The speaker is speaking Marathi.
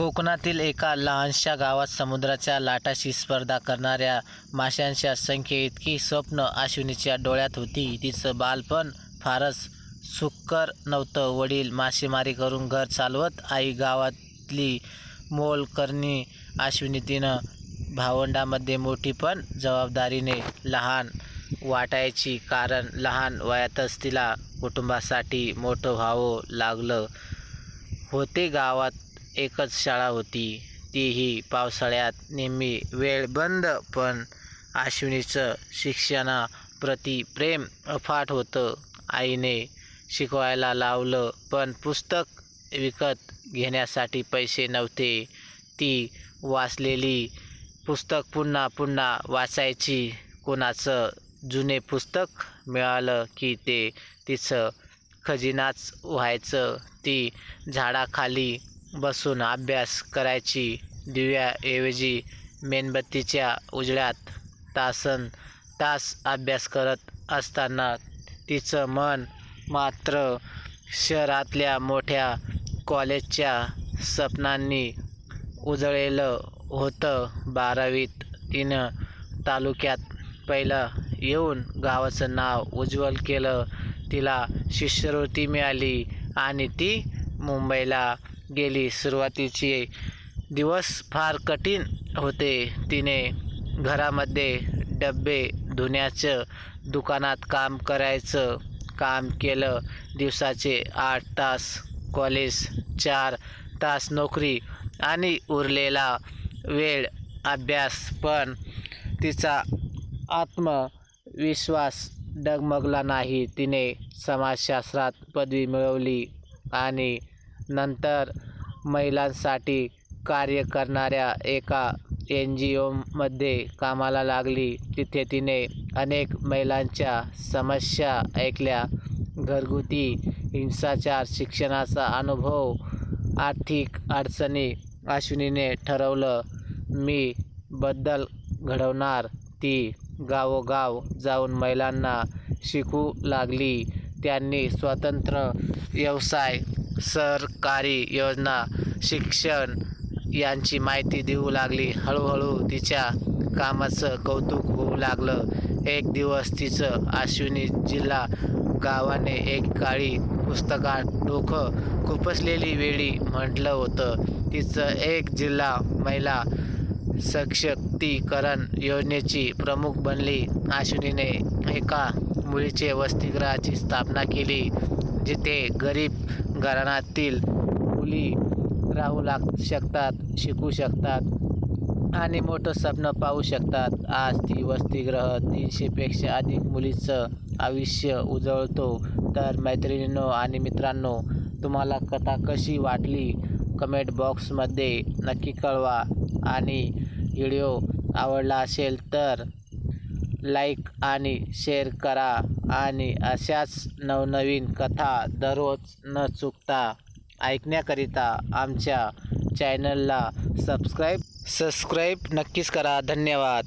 कोकणातील एका लहानशा गावात समुद्राच्या लाटाशी स्पर्धा करणाऱ्या माशांच्या संख्येइतकी स्वप्न अश्विनीच्या डोळ्यात होती. तिचं बालपण फारच सुखकर नव्हतं. वडील मासेमारी करून घर चालवत. आई गावातली मोलकरणी. अश्विनी तिनं भावंडांमध्ये मोठी, पण जबाबदारीने लहान वाटायची, कारण लहान वयातच तिला कुटुंबासाठी मोठं व्हावं लागलं होते. गावात एकच शाळा होती, तीही पावसाळ्यात नेहमी वेळ बंद. पण अश्विनीचं शिक्षणाप्रती प्रेम अफाट होतं. आईने शिकवायला लावलं, पण पुस्तक विकत घेण्यासाठी पैसे नव्हते. ती वाचलेली पुस्तक पुन्हा पुन्हा वाचायची. कोणाचं जुने पुस्तक मिळालं की ते तिचं खजिनाच व्हायचं. ती झाडाखाली बसून अभ्यास करायची. दिव्याऐवजी मेणबत्तीच्या उजेडात तासनतास अभ्यास करत असताना तिचं मन मात्र शहरातल्या मोठ्या कॉलेजच्या स्वप्नांनी उजळलेलं होतं. 12वीत तिनं तालुक्यात पहिलं येऊन गावाचं नाव उज्ज्वल केलं. तिला शिष्यवृत्ती मिळाली आणि ती मुंबईला गेली. सुरुवातीचे दिवस फार कठीण होते. तिने घरामध्ये डबे धुण्याचं दुकानात काम केलं. दिवसाचे 8 तास कॉलेज, 4 तास नोकरी आणि उरलेला वेळ अभ्यास. पण तिचा आत्मविश्वास डगमगला नाही. तिने समाजशास्त्रात पदवी मिळवली आणि नंतर महिलांसाठी कार्य करणाऱ्या एका NGOमध्ये कामाला लागली. तिथे तिने अनेक महिलांच्या समस्या ऐकल्या. घरगुती हिंसाचार, शिक्षणाचा अनुभव, आर्थिक अडचणी. अश्विनीने ठरवलं, मी बदल घडवणार. ती गावोगाव जाऊन महिलांना शिकवू लागली. त्यांनी स्वतंत्र व्यवसाय, सरकारी योजना, शिक्षण यांची माहिती देऊ लागली. हळूहळू तिच्या कामाचं कौतुक होऊ लागलं. एक दिवस तिचं अश्विनी जिल्हा गावाने एकेकाळी पुस्तकात डोकं खुपसलेली वेळी म्हटलं होतं. तिचं एक जिल्हा महिला सशक्तीकरण योजनेची प्रमुख बनली. अश्विनीने एका मुलीचे वसतिगृहाची स्थापना केली, जिथे गरीब घराण्यातील मुली राहू शकतात, शिकू शकतात आणि मोठं स्वप्न पाहू शकतात. आज ती वसतिगृह 300पेक्षा अधिक मुलींचं आयुष्य उजळतो. तर मैत्रिणींनो आणि मित्रांनो, तुम्हाला कथा कशी वाटली कमेंट बॉक्समध्ये नक्की कळवा. आणि व्हिडिओ आवडला असेल तर लाईक आणि शेअर करा. आणि अशाच नवनवीन कथा दररोज न चुकता ऐकण्याकरिता आमच्या चॅनलला सबस्क्राईब नक्कीच करा. धन्यवाद.